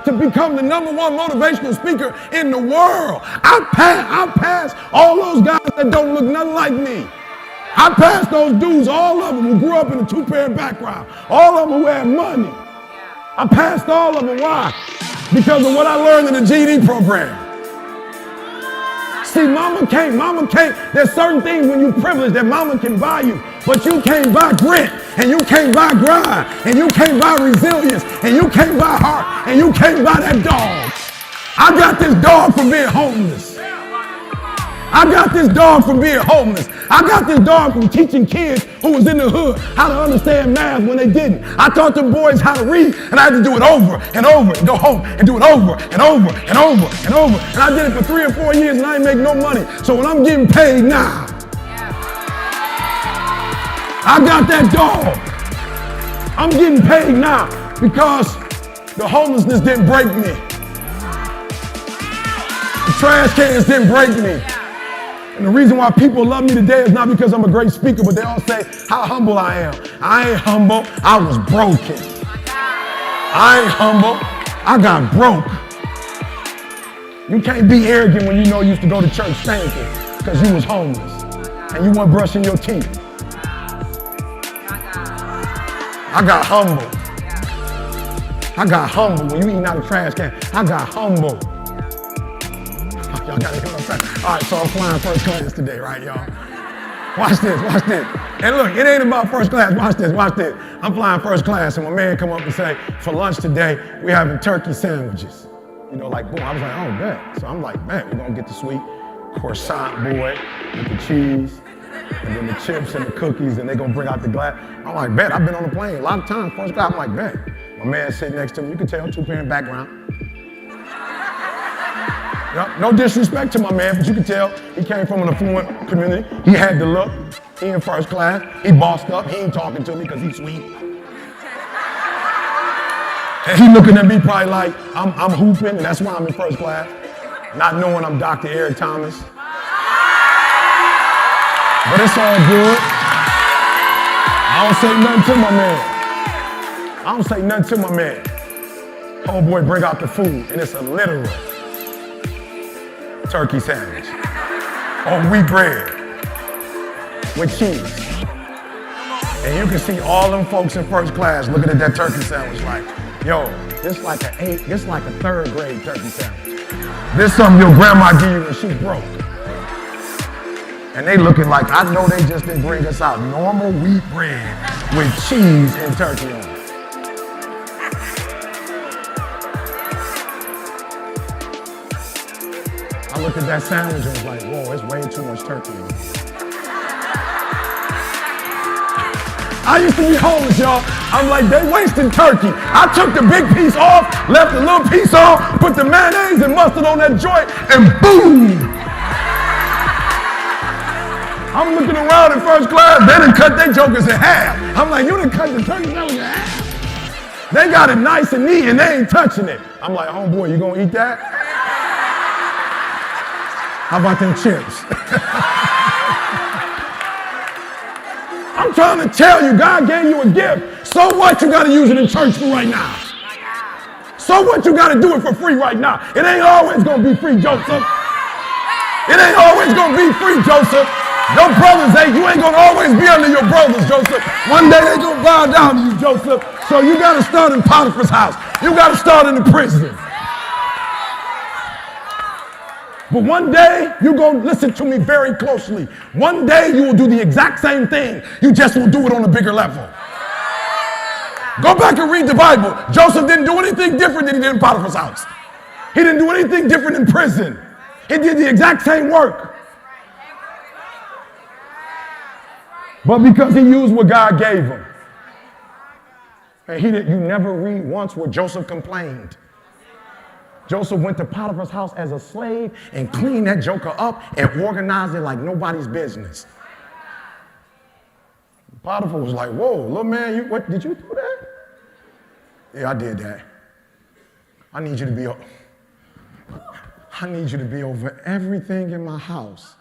to become the #1 motivational speaker in the world. I passed all those guys that don't look nothing like me. I passed those dudes, all of them who grew up in a two-parent background, all of them who had money. I passed all of them. Why? Because of what I learned in the GED program. See, mama can't. There's certain things when you're privileged that mama can buy you, but you can't buy grit, and you can't buy grind, and you can't buy resilience, and you can't buy heart, and you can't buy that dog. I got this dog from being homeless. I got this dog from being homeless. I got this dog from teaching kids who was in the hood how to understand math when they didn't. I taught them boys how to read, and I had to do it over and over and go home and do it over and over and over and over. And I did it for 3 or 4 years, and I didn't make no money. So when I'm getting paid now, I got that dog. I'm getting paid now because the homelessness didn't break me. The trash cans didn't break me. And the reason why people love me today is not because I'm a great speaker, but they all say how humble I am. I ain't humble, I was broken. I ain't humble, I got broke. You can't be arrogant when you know you used to go to church stinking because you was homeless and you weren't brushing your teeth. I got humble. I got humble when you eating out of trash can. I got humble. Y'all gotta hear what I'm saying. All right, so I'm flying first class today, right, y'all? Watch this. And look, it ain't about first class. Watch this. I'm flying first class, and my man come up and say, for lunch today, we having turkey sandwiches. You know, like, boom. I was like, oh, bet. So I'm like, man, we're gonna get the sweet croissant boy with the cheese, and then the chips and the cookies, and they gonna bring out the glass. I'm like, bet. I've been on the plane a lot of times, first class. I'm like, bet. My man sitting next to me, you can tell, two-parent background. No disrespect to my man, but you can tell he came from an affluent community. He had the look. He in first class. He bossed up. He ain't talking to me because he's sweet. And he looking at me probably like I'm hooping, and that's why I'm in first class. Not knowing I'm Dr. Eric Thomas. But it's all good. I don't say nothing to my man. Homeboy bring out the food, and it's a literal turkey sandwich on wheat bread with cheese. And you can see all them folks in first class looking at that turkey sandwich like, yo, this like a 3rd grade turkey sandwich. This something your grandma gave you when she broke. And they looking like, I know they just didn't bring us out normal wheat bread with cheese and turkey on it. I looked at that sandwich and was like, whoa, it's way too much turkey in here. I used to be homeless, y'all. I'm like, they wasting turkey. I took the big piece off, left the little piece on, put the mayonnaise and mustard on that joint, and boom! I'm looking around in first class, they done cut their jokers in half. I'm like, you done cut the turkey sandwich in half. They got it nice and neat and they ain't touching it. I'm like, homeboy, you gonna eat that? How about them chips? I'm trying to tell you, God gave you a gift. So what you gotta use it in church for right now? So what you gotta do it for free right now? It ain't always gonna be free, Joseph. It ain't always gonna be free, Joseph. Your brothers you ain't gonna always be under your brothers, Joseph. One day they gonna bow down to you, Joseph. So you gotta start in Potiphar's house. You gotta start in the prison. But one day, you're going to listen to me very closely. One day, you will do the exact same thing. You just will do it on a bigger level. Go back and read the Bible. Joseph didn't do anything different than he did in Potiphar's house. He didn't do anything different in prison. He did the exact same work. But because he used what God gave him. And you never read once where Joseph complained. Joseph went to Potiphar's house as a slave and cleaned that joker up and organized it like nobody's business. Potiphar was like, whoa, little man, what did you do that? Yeah, I did that. I need you to be over everything in my house.